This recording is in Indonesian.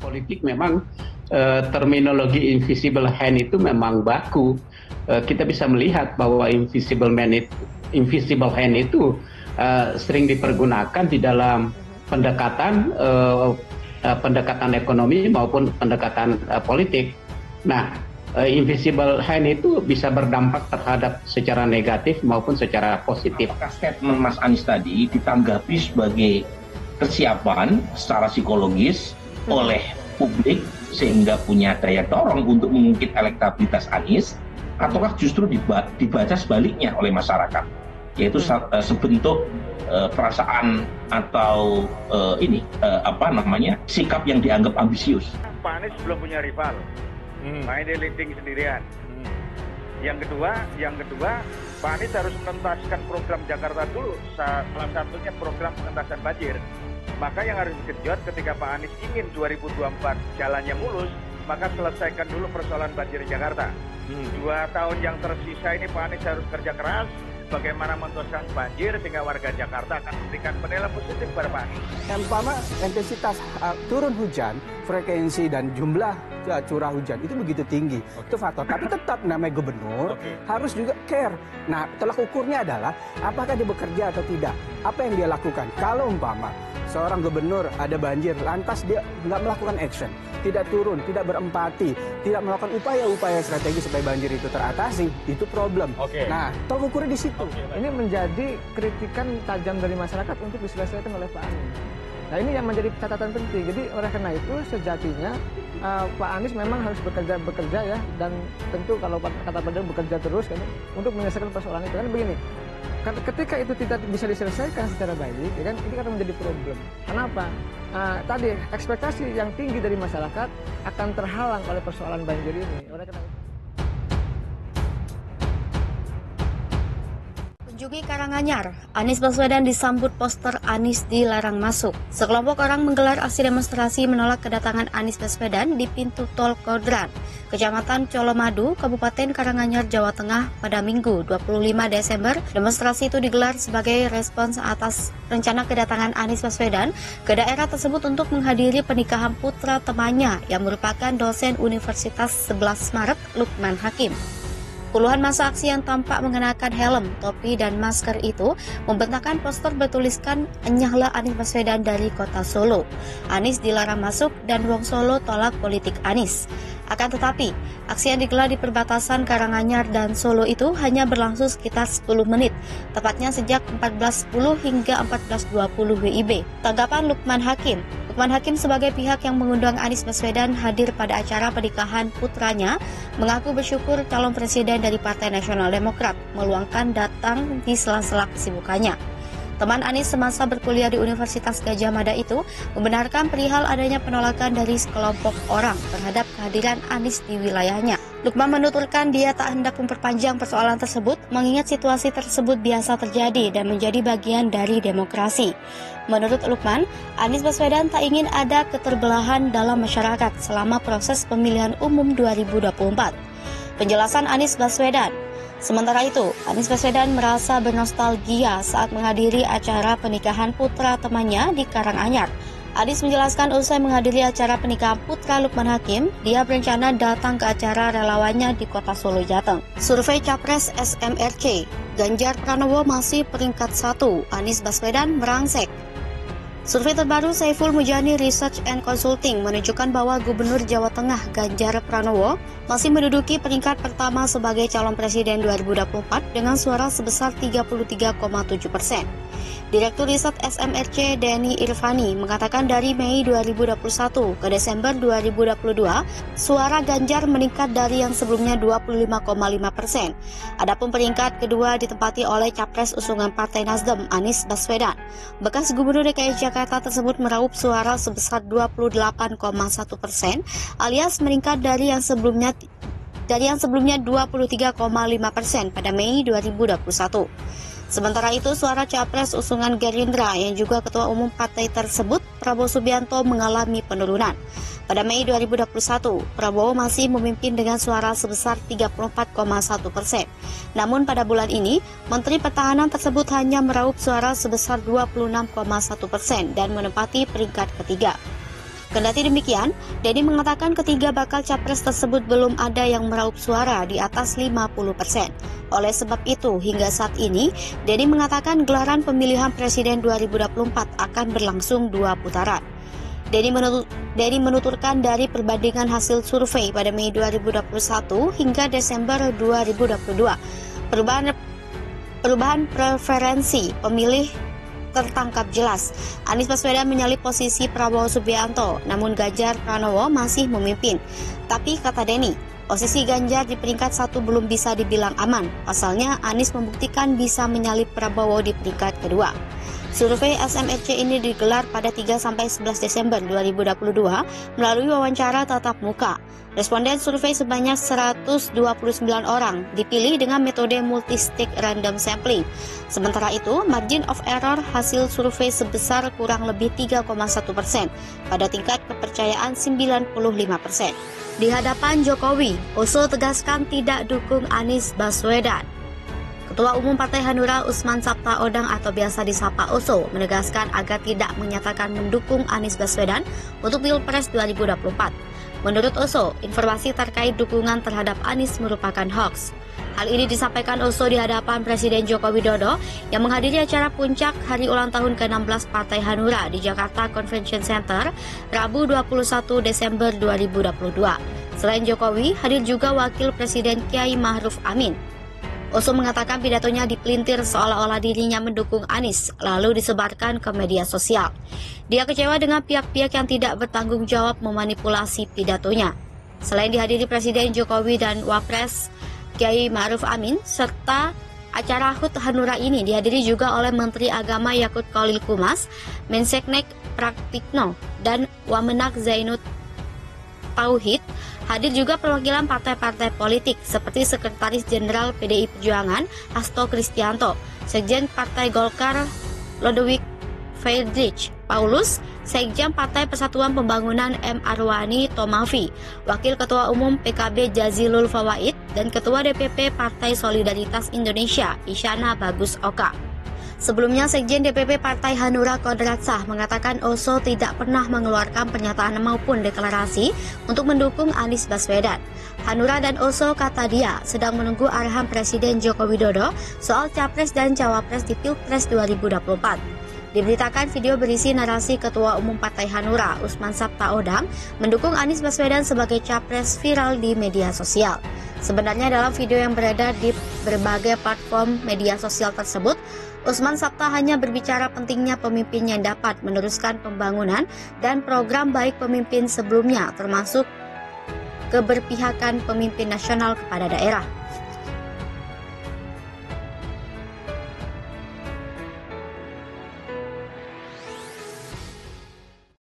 politik memang terminologi invisible hand itu memang baku. Kita bisa melihat bahwa invisible hand itu sering dipergunakan di dalam pendekatan ekonomi maupun pendekatan politik. Nah, invisible hand itu bisa berdampak terhadap secara negatif maupun secara positif. Apakah statement Mas Anies tadi ditanggapi sebagai kesiapan secara psikologis oleh publik sehingga punya daya dorong untuk mengungkit elektabilitas Anies, ataukah justru dibaca sebaliknya oleh masyarakat, yaitu sebentuk perasaan atau sikap yang dianggap ambisius? Pak Anies belum punya rival, main di leading sendirian. Yang kedua, Pak Anies harus menuntaskan program Jakarta dulu, salah satunya program pengentasan banjir. Maka yang harus dikejut ketika Pak Anies ingin 2024 jalannya mulus, maka selesaikan dulu persoalan banjir Jakarta. 2 tahun yang tersisa ini Pak Anies harus kerja keras bagaimana menuntaskan banjir sehingga warga Jakarta akan memberikan penilaian positif pada Pak Anies. Yang pertama, intensitas turun hujan, frekuensi dan jumlah curah hujan itu begitu tinggi. Itu faktor. Tapi tetap namanya gubernur harus juga care. Nah, tolak ukurnya adalah apakah dia bekerja atau tidak. Apa yang dia lakukan? Kalau umpama seorang gubernur ada banjir, lantas dia nggak melakukan action, tidak turun, tidak berempati, tidak melakukan upaya-upaya strategi supaya banjir itu teratasi, itu problem. Nah, tolak ukurnya di situ. Ini menjadi kritikan tajam dari masyarakat untuk diselesaikan oleh Pak Anies. Nah, ini yang menjadi catatan penting. Jadi oleh karena itu sejatinya Pak Anies memang harus bekerja ya, dan tentu kalau kata Pak bekerja terus kan untuk menyelesaikan persoalan itu. Kan begini, ketika itu tidak bisa diselesaikan secara baik, ya kan, ini akan menjadi problem. Kenapa? Tadi ekspektasi yang tinggi dari masyarakat akan terhalang oleh persoalan banjir ini. Oleh karena itu, Kunjungi Karanganyar, Anies Baswedan disambut poster Anies dilarang masuk. Sekelompok orang menggelar aksi demonstrasi menolak kedatangan Anies Baswedan di pintu tol Kodran, Kecamatan Colomadu, Kabupaten Karanganyar, Jawa Tengah pada Minggu 25 Desember. Demonstrasi itu digelar sebagai respons atas rencana kedatangan Anies Baswedan ke daerah tersebut untuk menghadiri pernikahan putra temannya yang merupakan dosen Universitas 11 Maret, Lukman Hakim. Puluhan massa aksi yang tampak mengenakan helm, topi, dan masker itu membentangkan poster bertuliskan "Enyahlah Anies Baswedan dari Kota Solo. Anies dilarang masuk dan Wong Solo tolak politik Anies." Akan tetapi, aksi yang digelar di perbatasan Karanganyar dan Solo itu hanya berlangsung sekitar 10 menit, tepatnya sejak 14.10 hingga 14.20 WIB. Tanggapan Lukman Hakim sebagai pihak yang mengundang Anies Baswedan hadir pada acara pernikahan putranya, mengaku bersyukur calon presiden dari Partai Nasional Demokrat meluangkan datang di sela-sela kesibukannya. Teman Anies semasa berkuliah di Universitas Gadjah Mada itu membenarkan perihal adanya penolakan dari sekelompok orang terhadap kehadiran Anies di wilayahnya. Lukman menuturkan dia tak hendak memperpanjang persoalan tersebut, mengingat situasi tersebut biasa terjadi dan menjadi bagian dari demokrasi. Menurut Lukman, Anies Baswedan tak ingin ada keterbelahan dalam masyarakat selama proses pemilihan umum 2024. Penjelasan Anies Baswedan. Sementara itu, Anies Baswedan merasa bernostalgia saat menghadiri acara pernikahan putra temannya di Karanganyar. Anies menjelaskan usai menghadiri acara pernikahan putra Lukman Hakim, dia berencana datang ke acara relawannya di Kota Solo, Jateng. Survei Capres SMRC, Ganjar Pranowo masih peringkat 1, Anies Baswedan merangsek. Survei terbaru Saiful Mujani Research and Consulting menunjukkan bahwa Gubernur Jawa Tengah Ganjar Pranowo masih menduduki peringkat pertama sebagai calon presiden 2024 dengan suara sebesar 33,7%. Direktur Riset SMRC Denny Irvani mengatakan dari Mei 2021 ke Desember 2022, suara Ganjar meningkat dari yang sebelumnya 25,5%. Adapun peringkat kedua ditempati oleh Capres usungan Partai Nasdem Anies Baswedan. Bekas Gubernur DKI Jakarta tersebut meraup suara sebesar 28,1%, alias meningkat dari yang sebelumnya 23,5% pada Mei 2021. Sementara itu, suara Capres usungan Gerindra yang juga Ketua Umum partai tersebut, Prabowo Subianto, mengalami penurunan. Pada Mei 2021, Prabowo masih memimpin dengan suara sebesar 34,1%. Namun pada bulan ini, Menteri Pertahanan tersebut hanya meraup suara sebesar 26,1% dan menempati peringkat ketiga. Kendati demikian, Denny mengatakan ketiga bakal capres tersebut belum ada yang meraup suara di atas 50%. Oleh sebab itu, hingga saat ini, Denny mengatakan gelaran pemilihan presiden 2024 akan berlangsung 2 putaran. Denny menuturkan dari perbandingan hasil survei pada Mei 2021 hingga Desember 2022, perubahan preferensi pemilih tertangkap jelas. Anies Baswedan menyalip posisi Prabowo Subianto, namun Ganjar Pranowo masih memimpin. Tapi kata Denny, posisi Ganjar di peringkat 1 belum bisa dibilang aman. Pasalnya Anies membuktikan bisa menyalip Prabowo di peringkat kedua. Survei SMRC ini digelar pada 3-11 Desember 2022 melalui wawancara tatap muka. Responden survei sebanyak 129 orang dipilih dengan metode multi-stick random sampling. Sementara itu, margin of error hasil survei sebesar kurang lebih 3,1% pada tingkat kepercayaan 95%. Di hadapan Jokowi, Oso tegaskan tidak dukung Anies Baswedan. Ketua Umum Partai Hanura Usman Sabtaodang atau biasa disapa Oso menegaskan agar tidak menyatakan mendukung Anies Baswedan untuk Pilpres 2024. Menurut Oso, informasi terkait dukungan terhadap Anies merupakan hoax. Hal ini disampaikan Oso di hadapan Presiden Joko Widodo yang menghadiri acara puncak hari ulang tahun ke-16 Partai Hanura di Jakarta Convention Center, Rabu 21 Desember 2022. Selain Jokowi, hadir juga Wakil Presiden Kiai Ma'ruf Amin. Oso mengatakan pidatonya dipelintir seolah-olah dirinya mendukung Anies, lalu disebarkan ke media sosial. Dia kecewa dengan pihak-pihak yang tidak bertanggung jawab memanipulasi pidatonya. Selain dihadiri Presiden Jokowi dan Wapres Kiai Ma'ruf Amin, serta acara HUT Hanura ini dihadiri juga oleh Menteri Agama Yakut Khalil Qumas, Menseknek Praktikno, dan Wamenak Zainud Tauhid. Hadir juga perwakilan partai-partai politik seperti Sekretaris Jenderal PDI Perjuangan Hasto Kristianto, Sekjen Partai Golkar Lodewijk Friedrich Paulus, Sekjen Partai Persatuan Pembangunan M. Arwani Tomafi, Wakil Ketua Umum PKB Jazilul Fawaid, dan Ketua DPP Partai Solidaritas Indonesia Isyana Bagus Oka. Sebelumnya, Sekjen DPP Partai Hanura Kodrat Shah mengatakan Oso tidak pernah mengeluarkan pernyataan maupun deklarasi untuk mendukung Anies Baswedan. Hanura dan Oso, kata dia, sedang menunggu arahan Presiden Joko Widodo soal Capres dan Cawapres di Pilpres 2024. Diberitakan video berisi narasi Ketua Umum Partai Hanura, Usman Sabtaodang, mendukung Anies Baswedan sebagai Capres viral di media sosial. Sebenarnya dalam video yang beredar di berbagai platform media sosial tersebut, Usman Sabta hanya berbicara pentingnya pemimpin yang dapat meneruskan pembangunan dan program baik pemimpin sebelumnya, termasuk keberpihakan pemimpin nasional kepada daerah.